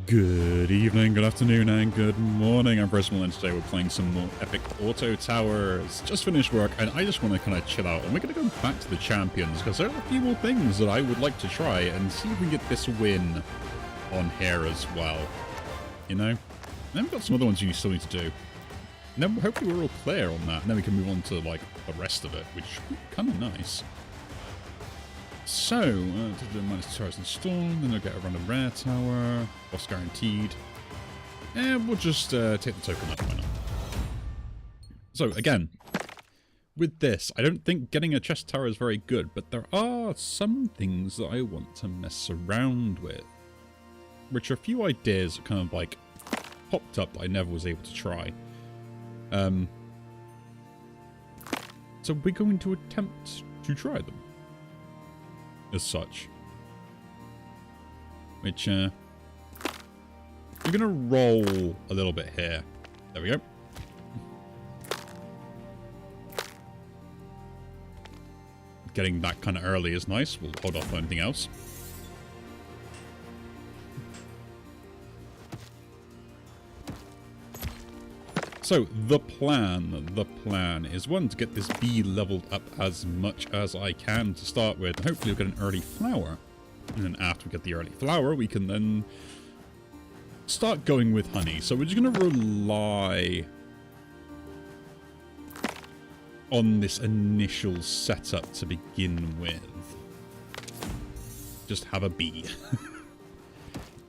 Good evening, good afternoon, and good morning. I'm Brismal, and today we're playing some more Epic Auto Towers. Just finished work, and I just want to kind of chill out. And we're going to go back to the champions, because there are a few more things that I would like to try and see if we can get this win on here as well. You know? And then we've got some other ones you still need to do. And then hopefully we're all clear on that, and then we can move on to, like, the rest of it, which should be kind of nice. So, to do minus towers and storm, then I'll get a random rare tower, boss guaranteed, and we'll just take the token up, why not? So, again, with this, I don't think getting a chest tower is very good, but there are some things that I want to mess around with, which are a few ideas that kind of, like, popped up that I never was able to try. So we're going to attempt to try them. As such. Which, we're going to roll a little bit here. There we go. Getting that kind of early is nice. We'll hold off on anything else. So, the plan is one, to get this bee leveled up as much as I can to start with. Hopefully we'll get an early flower. And then after we get the early flower, we can then start going with honey. So we're just going to rely on this initial setup to begin with. Just have a bee.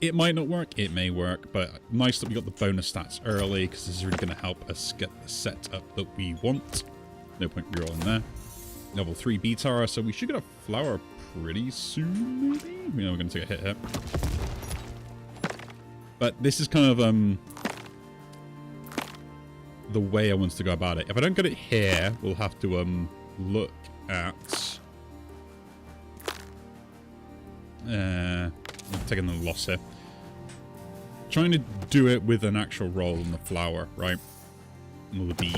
It might not work, it may work, but nice that we got the bonus stats early, because this is really going to help us get the setup that we want. No point rerolling there. Level 3 bee tower, so we should get a flower pretty soon, maybe? We know we're going to take a hit here. But this is kind of the way I want to go about it. If I don't get it here, we'll have to look at... I'm taking the loss here. Trying to do it with an actual roll on the flower, right? Or the bee.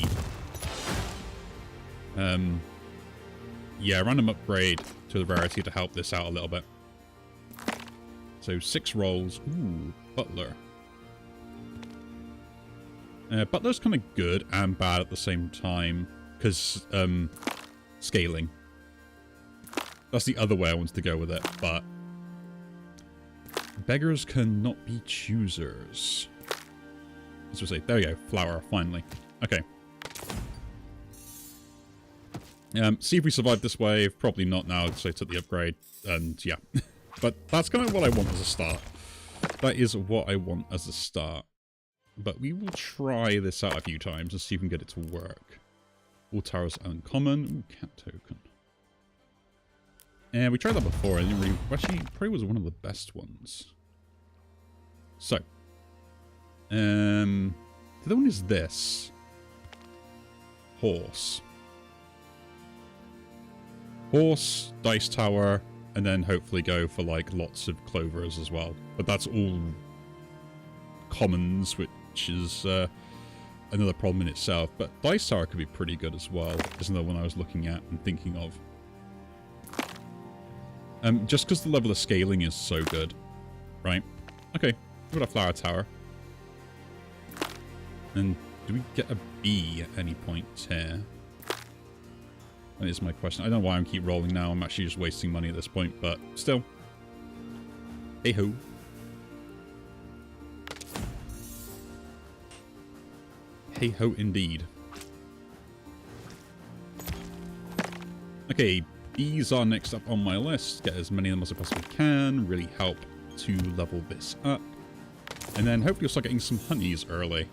Yeah, random upgrade to the rarity to help this out a little bit. So 6 rolls. Ooh, Butler. Butler's kind of good and bad at the same time, because scaling. That's the other way I wanted to go with it, but beggars cannot be choosers. Let's just say, there we go, flower, finally. Okay. See if we survive this wave. Probably not now, so I took the upgrade, and yeah. But that's kind of what I want as a start. That is what I want as a start. But we will try this out a few times and see if we can get it to work. All towers uncommon. Ooh, cat token. Yeah, we tried that before, and it actually probably was one of the best ones. So, the other one is this. Horse. Horse, dice tower, and then hopefully go for like lots of clovers as well. But that's all commons, which is another problem in itself. But dice tower could be pretty good as well. There's another one I was looking at and thinking of. Just because the level of scaling is so good. Right? Okay, we've got a flower tower. And do we get a bee at any point here? That is my question. I don't know why I keep rolling now. I'm actually just wasting money at this point, but still. Hey-ho. Hey-ho indeed. Okay, bees are next up on my list. Get as many of them as I possibly can. Really help to level this up. And then hopefully we'll start getting some honeys early.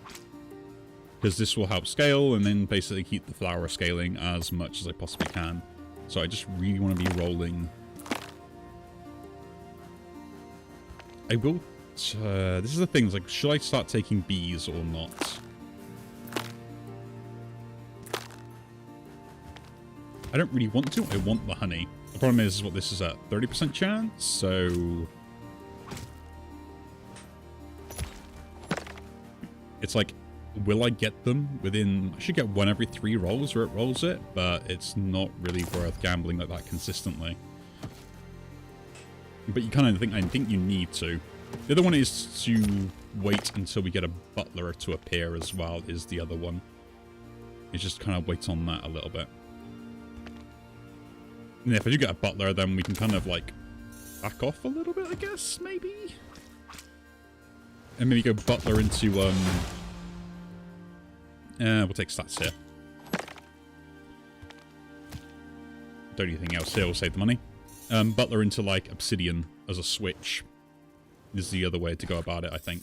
Because this will help scale and then basically keep the flower scaling as much as I possibly can. So I just really want to be rolling. I will... this is the thing. Like, should I start taking bees or not? I don't really want to. I want the honey. The problem is what this is at 30% chance, so... It's like, will I get them within... I should get one every 3 rolls where it rolls it, but it's not really worth gambling like that consistently. But you kind of think, I think you need to. The other one is to wait until we get a butler to appear as well, is the other one. It's just kind of wait on that a little bit. And if I do get a butler, then we can kind of like back off a little bit, I guess, maybe? And maybe go butler into, we'll take stats here. Don't do anything else here, we'll save the money. Butler into like obsidian as a switch is the other way to go about it, I think.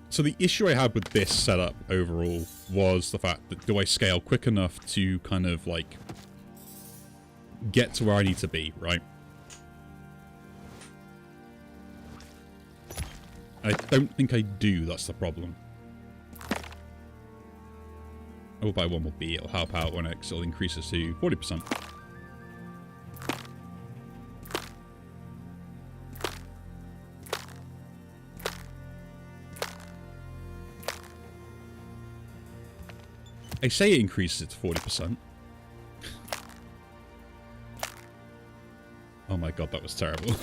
So the issue I had with this setup overall was the fact that do I scale quick enough to kind of like get to where I need to be, right? I don't think I do, that's the problem. I will buy one more B, it'll help out when it'll increase it to 40%. I say it increases it to 40%. Oh my god, that was terrible.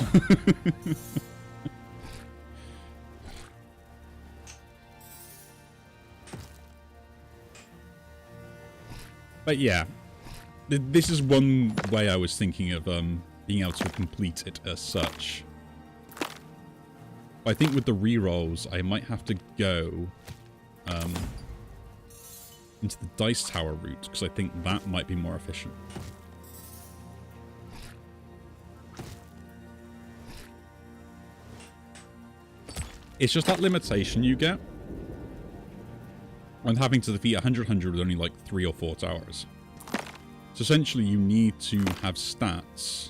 But yeah, this is one way I was thinking of being able to complete it as such. But I think with the rerolls, I might have to go into the dice tower route, because I think that might be more efficient. It's just that limitation you get when having to defeat 100 with only like 3 or 4 towers. So essentially you need to have stats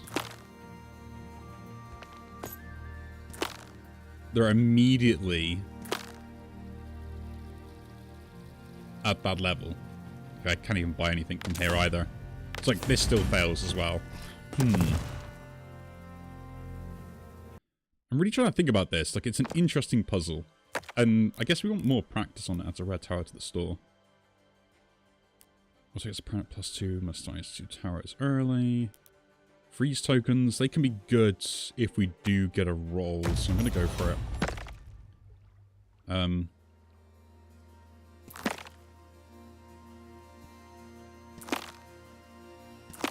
that are immediately at that level. Okay, I can't even buy anything from here either. It's like this still fails as well. I'm really trying to think about this. Like, it's an interesting puzzle. And I guess we want more practice on it. Adds a red tower to the store. Also gets a planet +2. Must dice 2 towers early. Freeze tokens. They can be good if we do get a roll. So I'm going to go for it.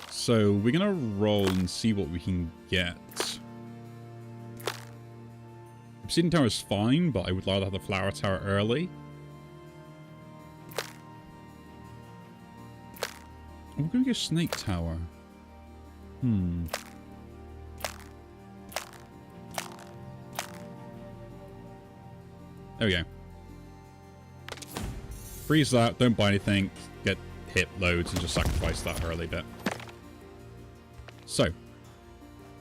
So we're going to roll and see what we can get. Obsidian Tower is fine, but I would rather have the Flower Tower early. We're going to go Snake Tower. There we go. Freeze that, don't buy anything, get hit loads, and just sacrifice that early bit. So,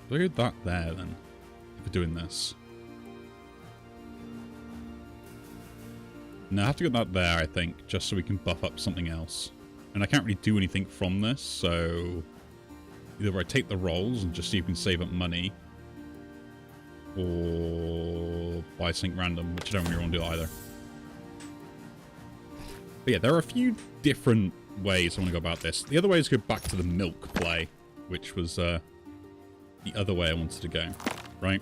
look at that there then, if we're doing this. Now I have to get that there, I think, just so we can buff up something else. And I can't really do anything from this, so either I take the rolls and just see if we can save up money, or buy something random, which I don't really want to do either. But yeah, there are a few different ways I want to go about this. The other way is to go back to the milk play, which was the other way I wanted to go, right?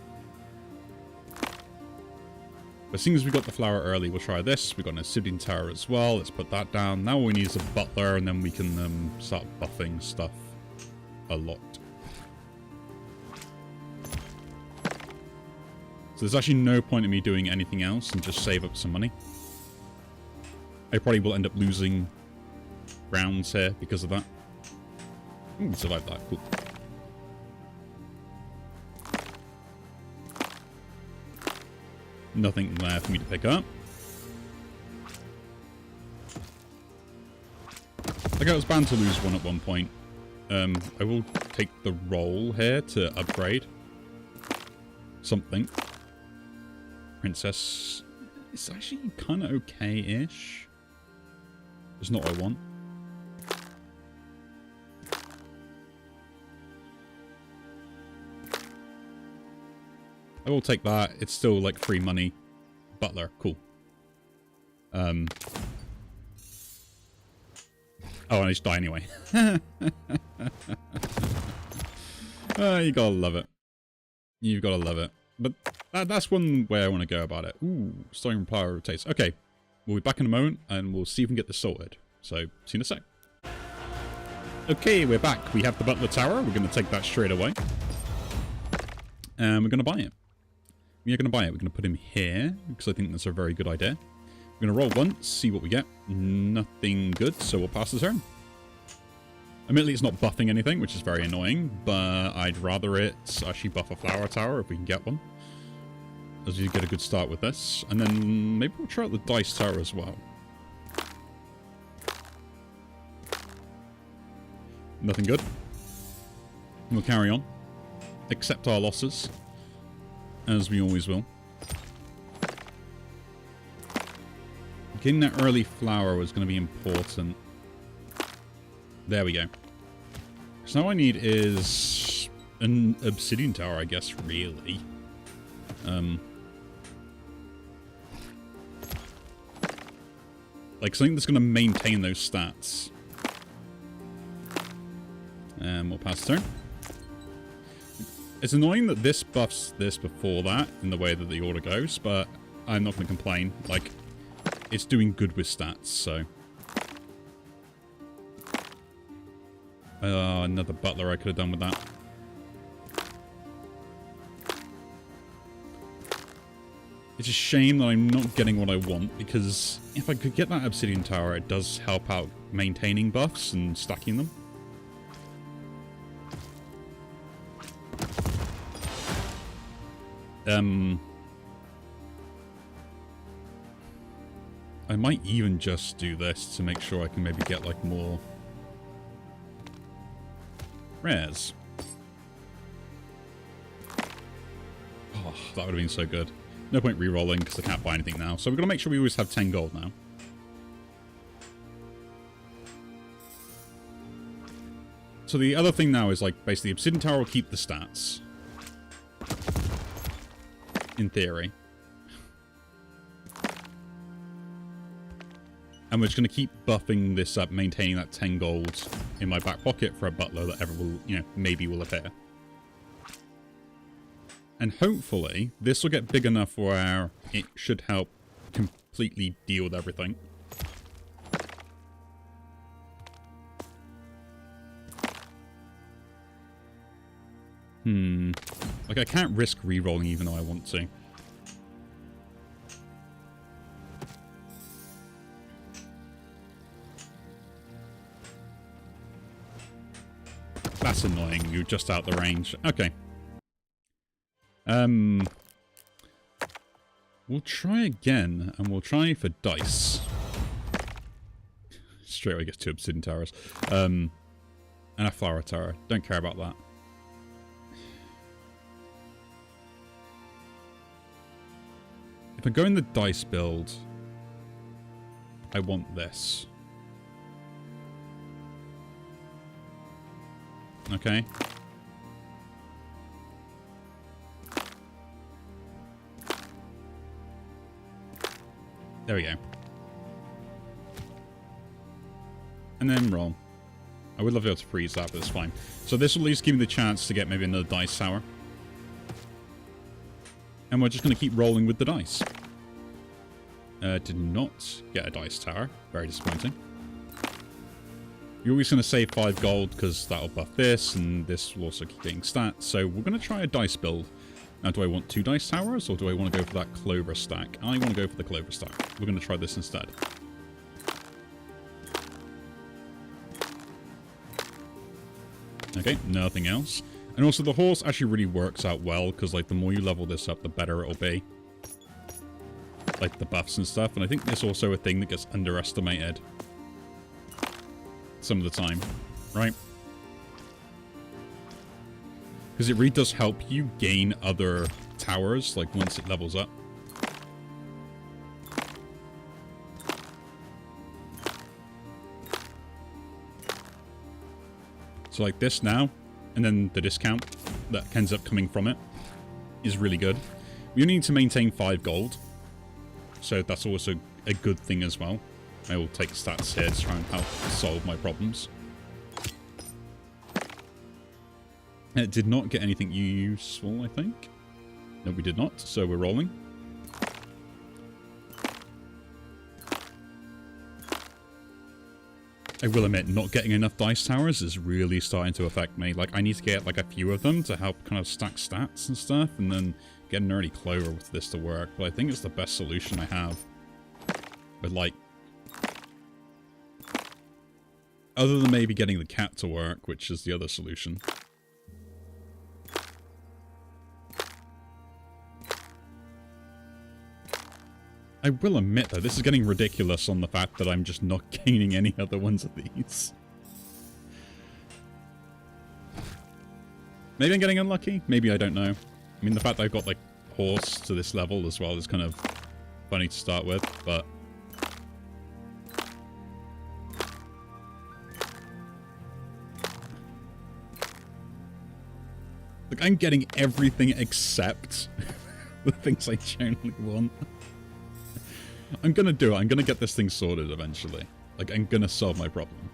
As soon as we got the flower early, we'll try this. We've got an obsidian tower as well. Let's put that down. Now all we need is a butler, and then we can start buffing stuff a lot. So there's actually no point in me doing anything else and just save up some money. I probably will end up losing rounds here because of that. Ooh, we survived that. Cool. Nothing there for me to pick up. Like I was bound to lose one at one point. I will take the roll here to upgrade something. Princess. It's actually kind of okay-ish. It's not what I want. I will take that. It's still like free money. Butler, cool. Oh, and I just die anyway. You gotta love it. You've gotta love it. But that's one way I want to go about it. Ooh, starting power rotates. Okay, we'll be back in a moment and we'll see if we can get this sorted. So, see you in a sec. Okay, we're back. We have the Butler Tower. We're going to take that straight away. And we're going to buy it. We are going to buy it. We're going to put him here because I think that's a very good idea. We're going to roll once, see what we get. Nothing good, so we'll pass the turn. Admittedly, it's not buffing anything, which is very annoying, but I'd rather it actually buff a flower tower if we can get one. As you get a good start with this. And then maybe we'll try out the dice tower as well. Nothing good. We'll carry on. Accept our losses. As we always will. Getting that early flower was going to be important. There we go. So now all I need is an obsidian tower, I guess, really. Like something that's going to maintain those stats. And we'll pass the turn. It's annoying that this buffs this before that, in the way that the order goes, but I'm not going to complain. Like, it's doing good with stats, so... another butler I could have done with that. It's a shame that I'm not getting what I want, because if I could get that obsidian tower, it does help out maintaining buffs and stacking them. I might even just do this to make sure I can maybe get like more rares. Oh, that would have been so good. No point re-rolling because I can't buy anything now. So we've got to make sure we always have 10 gold now. So the other thing now is like basically Obsidian Tower will keep the stats. In theory. And we're just going to keep buffing this up, maintaining that 10 gold in my back pocket for a butler that ever will, you know, maybe will appear. And hopefully, this will get big enough where it should help completely deal with everything. Like, I can't risk re-rolling even though I want to. That's annoying. You're just out the range. Okay. We'll try again, and we'll try for dice. Straight away gets 2 obsidian towers. And a flower tower. Don't care about that. If I go in the dice build, I want this. Okay. There we go. And then roll. I would love to be able to freeze that, but it's fine. So this will at least give me the chance to get maybe another dice tower. And we're just going to keep rolling with the dice. Did not get a dice tower. Very disappointing. You're always going to save 5 gold because that'll buff this, and this will also keep getting stats. So we're going to try a dice build. Now, do I want 2 dice towers, or do I want to go for that clover stack? I want to go for the clover stack. We're going to try this instead. Okay, nothing else. And also, the horse actually really works out well, because like the more you level this up, the better it'll be. Like the buffs and stuff. And I think there's also a thing that gets underestimated some of the time, right? Because it really does help you gain other towers, like once it levels up. So like this now, and then the discount that ends up coming from it is really good. We only need to maintain 5 gold, so that's also a good thing as well. I will take stats here to try and help solve my problems. It did not get anything useful, I think. No, we did not, so we're rolling. I will admit, not getting enough dice towers is really starting to affect me. Like, I need to get, like, a few of them to help kind of stack stats and stuff, and then get an early clover with this to work. But I think it's the best solution I have. But, like, other than maybe getting the cat to work, which is the other solution. I will admit, though, this is getting ridiculous on the fact that I'm just not gaining any other ones of these. Maybe I'm getting unlucky? Maybe I don't know. I mean, the fact that I've got, like, horse to this level as well is kind of funny to start with, but... Like, I'm getting everything except the things I generally want. I'm gonna do it. I'm gonna get this thing sorted eventually. Like, I'm gonna solve my problem.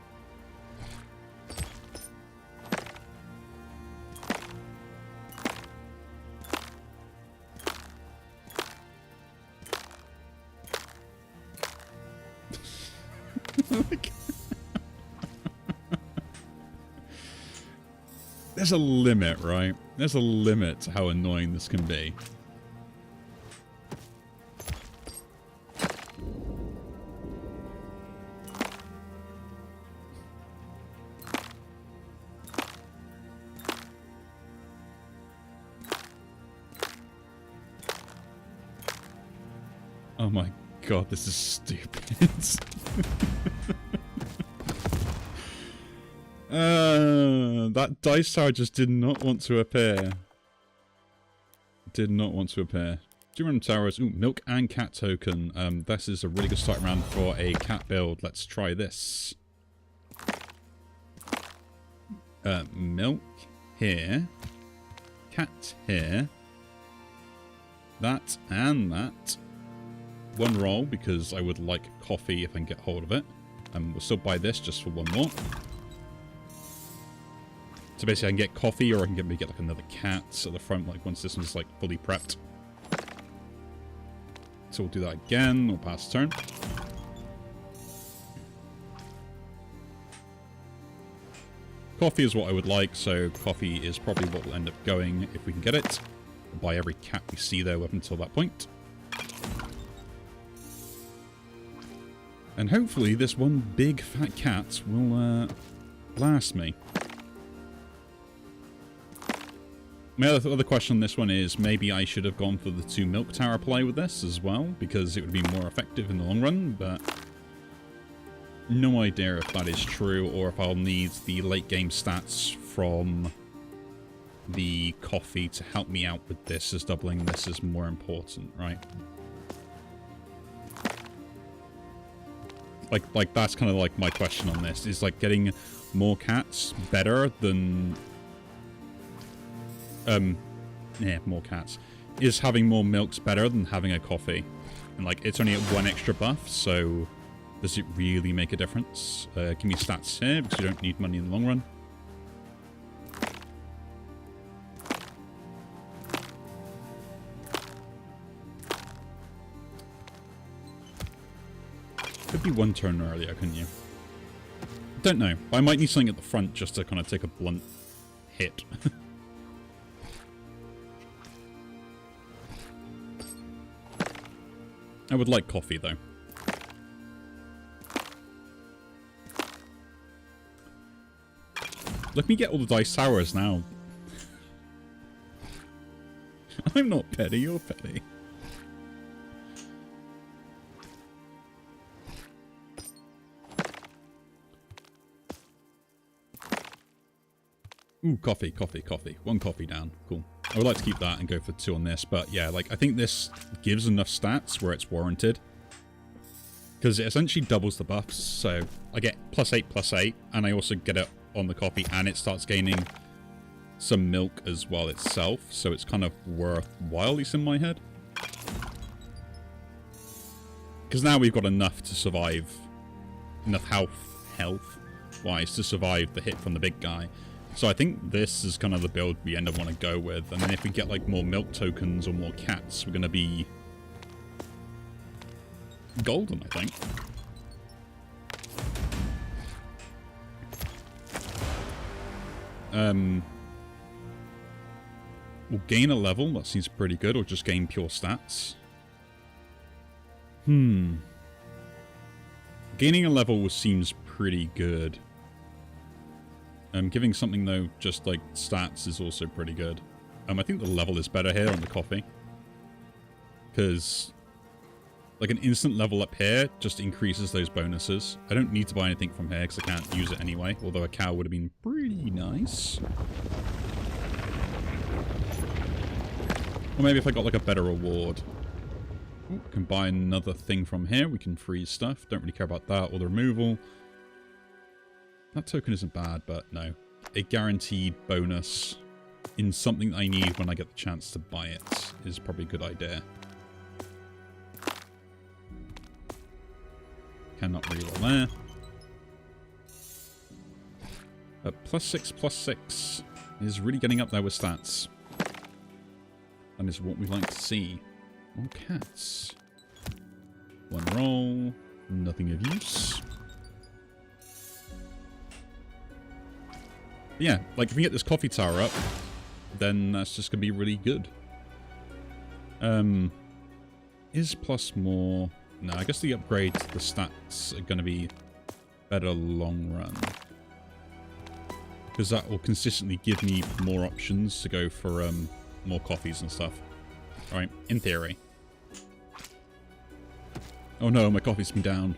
There's a limit, right? There's a limit to how annoying this can be. Oh my god, this is stupid. That dice tower just did not want to appear. Did not want to appear. 2 random towers. Ooh, milk and cat token. This is a really good start round for a cat build. Let's try this. Milk here. Cat here. That and that. 1 roll, because I would like coffee if I can get hold of it. We'll still buy this just for 1 more. So basically I can get coffee, or I can maybe get like another cat at the front, like once this one's like fully prepped. So we'll do that again. We'll pass turn. Coffee is what I would like, so coffee is probably what will end up going if we can get it. We'll buy every cat we see though up until that point. And hopefully this one big fat cat will last me. My other question on this one is maybe I should have gone for the 2 milk tower play with this as well, because it would be more effective in the long run, but no idea if that is true or if I'll need the late game stats from the coffee to help me out with this, as doubling this is more important, right? Like that's kind of like my question on this, is like getting more cats better than yeah, more cats. Is having more milks better than having a coffee? And like, it's only at 1 extra buff, so does it really make a difference? Give me stats here, because you don't need money in the long run. Could be 1 turn earlier, couldn't you? Don't know. I might need something at the front just to kind of take a blunt hit. I would like coffee, though. Let me get all the dice towers now. I'm not petty, you're petty. Ooh, coffee, coffee, coffee. 1 coffee down. Cool. I would like to keep that and go for 2 on this, but yeah, like, I think this gives enough stats where it's warranted. Because it essentially doubles the buffs, so I get +8/+8, and I also get it on the coffee, and it starts gaining some milk as well itself, so it's kind of worthwhile, at least in my head. Because now we've got enough to survive, enough health-wise to survive the hit from the big guy. So I think this is kind of the build we end up want to go with. And then if we get like more milk tokens or more cats, we're going to be golden, I think. We'll gain a level. That seems pretty good. Or just gain pure stats. Gaining a level seems pretty good. Giving something, though, just like stats is also pretty good. I think the level is better here on the coffee. Because, like, an instant level up here just increases those bonuses. I don't need to buy anything from here because I can't use it anyway. Although a cow would have been pretty nice. Or maybe if I got, like, a better reward. Ooh, can buy another thing from here. We can freeze stuff. Don't really care about that. Or the removal. That token isn't bad, but no. A guaranteed bonus in something I need when I get the chance to buy it is probably a good idea. Cannot reroll there. +6/+6 is really getting up there with stats. That is what we like to see. More cats. One roll. Nothing of use. But yeah, like if we get this coffee tower up, then that's just going to be really good. Is plus more... No, I guess the upgrade to the stats are going to be better long run. Because that will consistently give me more options to go for more coffees and stuff. Alright, in theory. Oh no, my coffee's been down.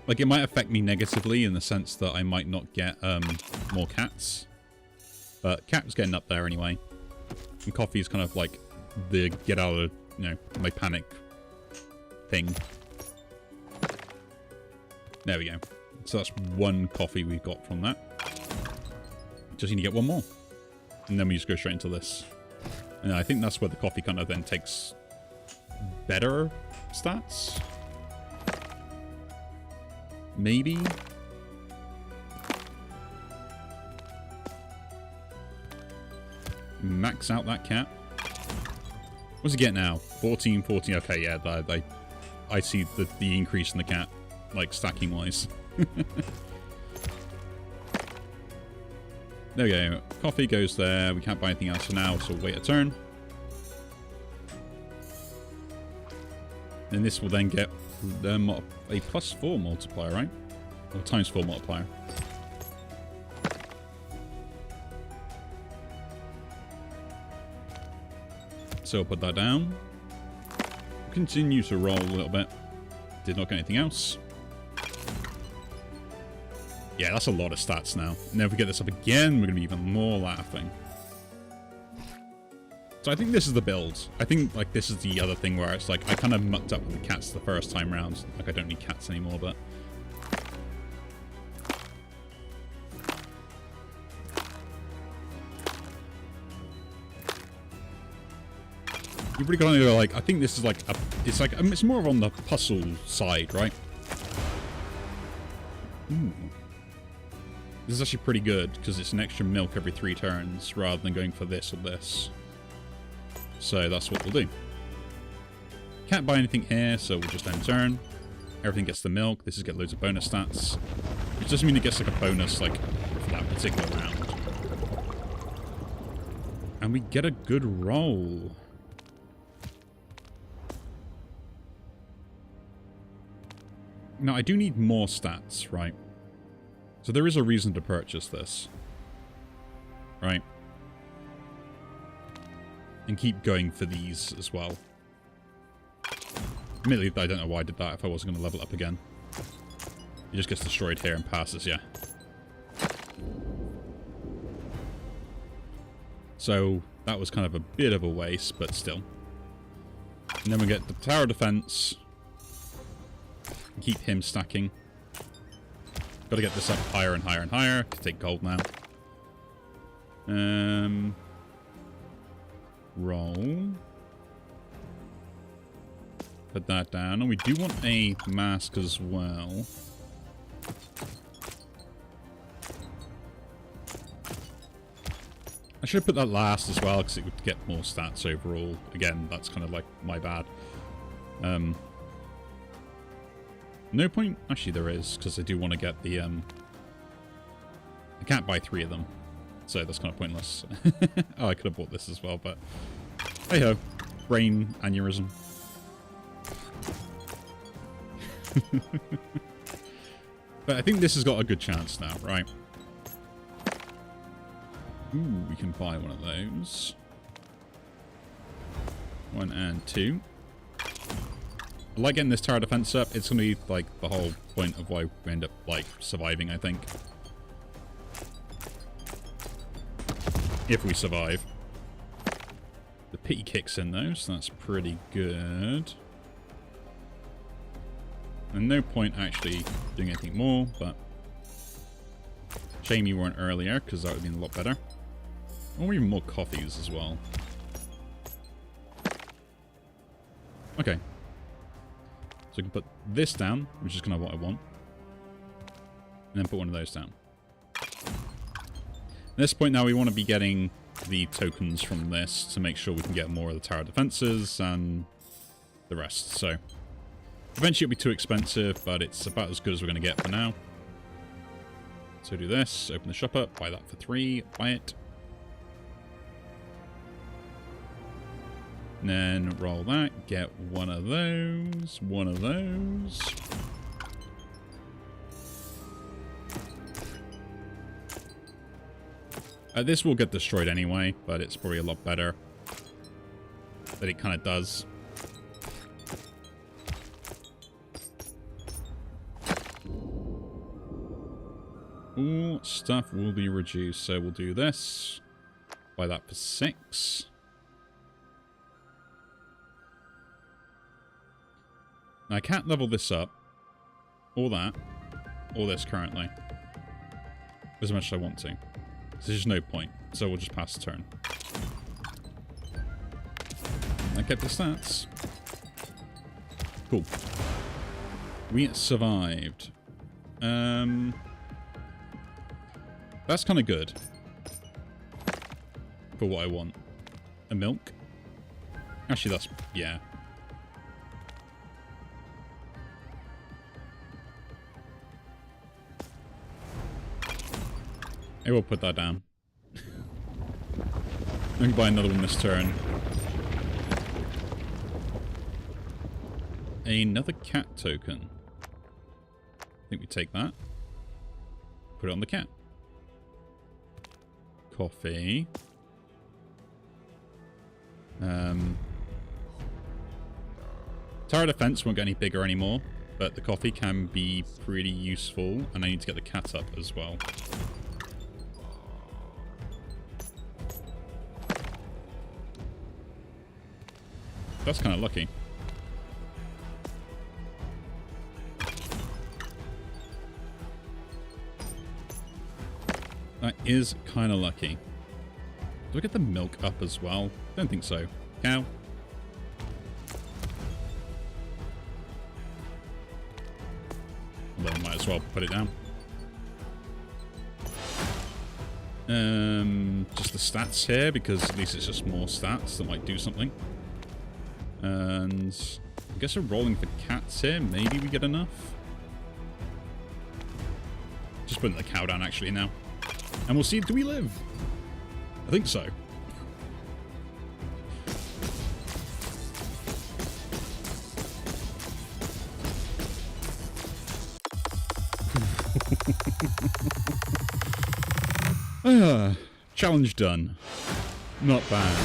Like, it might affect me negatively in the sense that I might not get more cats. But cat was getting up there anyway. And coffee is kind of like the get out of, you know, my panic thing. There we go. So that's one coffee we've got from that. Just need to get one more. And then we just go straight into this. And I think that's where the coffee kind of then takes better stats. Maybe. Max out that cat. What's he get now? 14, 14. Okay, yeah, I see the increase in the cat, like stacking wise. There we go. Coffee goes there. We can't buy anything else for now, so we'll wait a turn. And this will then get a +4 multiplier, right? Or ×4 multiplier. So I'll put that down. Continue to roll a little bit. Did not get anything else. Yeah, that's a lot of stats now. And if we get this up again, we're going to be even more laughing. So I think this is the build. I think, like, this is the other thing where it's like, I kind of mucked up with the cats the first time round. Like, I don't need cats anymore, but... You've really got to go, like, I think this is like, it's more of on the puzzle side, right? Ooh. This is actually pretty good, because it's an extra milk every 3 turns, rather than going for this or this. So that's what we'll do. Can't buy anything here, so we'll just end turn. Everything gets the milk. This is get loads of bonus stats. Which doesn't mean it gets like a bonus, like, for that particular round. And we get a good roll. Now, I do need more stats, right? So there is a reason to purchase this. Right? And keep going for these as well. Admittedly, I don't know why I did that if I wasn't going to level up again. He just gets destroyed here and passes, yeah. So, that was kind of a bit of a waste, but still. And then we get the tower defense. Keep him stacking. Got to get this up higher and higher and higher. Can take gold now. Roll. Put that down. And we do want a mask as well. I should have put that last as well, because it would get more stats overall. Again, that's kind of like my bad. No point? Actually, there is, because I do want to get the... I can't buy 3 of them, so that's kind of pointless. Oh, I could have bought this as well, but... Hey-ho. Brain aneurysm. But I think this has got a good chance now, right? Ooh, we can buy one of those. 1 and 2. I like getting this tower defense up. It's going to be, like, the whole point of why we end up, like, surviving, I think. If we survive. The pity kicks in, though, so that's pretty good. And no point actually doing anything more, but... Shame you weren't earlier, because that would have been a lot better. Or even more coffees as well. Okay. So we can put this down, which is kind of what I want. And then put one of those down. At this point now, we want to be getting the tokens from this to make sure we can get more of the tower defenses and the rest. So, eventually it'll be too expensive, but it's about as good as we're going to get for now. So do this, open the shop up, buy that for 3, buy it. And then roll that, get one of those, one of those. This will get destroyed anyway, but it's probably a lot better that it kind of does. All stuff will be reduced, so we'll do this. Buy that for 6. Now I can't level this up, or that, or this currently, as much as I want to. So there's just no point, so we'll just pass the turn. I kept the stats. Cool. We survived. That's kind of good. For what I want. A milk? Actually, that's... yeah. I will put that down. I can buy another one this turn. Another cat token. I think we take that. Put it on the cat. Coffee. Tower defense won't get any bigger anymore, but the coffee can be pretty useful, and I need to get the cat up as well. That's kind of lucky. That is kind of lucky. Do I get the milk up as well? Don't think so. Cow. Although I might as well put it down. Just the stats here, because at least it's just more stats that might do something. And I guess we're rolling for cats here. Maybe we get enough. Just putting the cow down actually now. And we'll see, do we live? I think so. Challenge done. Not bad.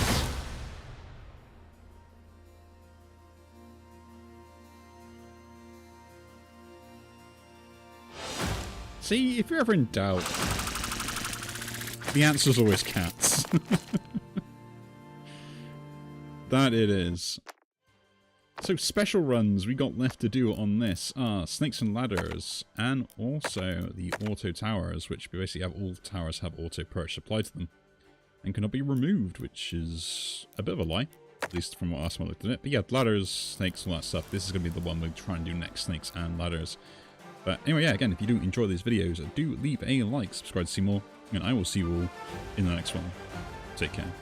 See, if you're ever in doubt, the answer's always cats. That it is. So special runs we got left to do on this are snakes and ladders, and also the auto towers, which basically have all towers have auto perch applied to them, and cannot be removed, which is a bit of a lie, at least from what last time I looked at it. But yeah, ladders, snakes, all that stuff. This is going to be the one we try and do next, snakes and ladders. But anyway, yeah, again, if you do enjoy these videos, do leave a like, subscribe to see more, and I will see you all in the next one. Take care.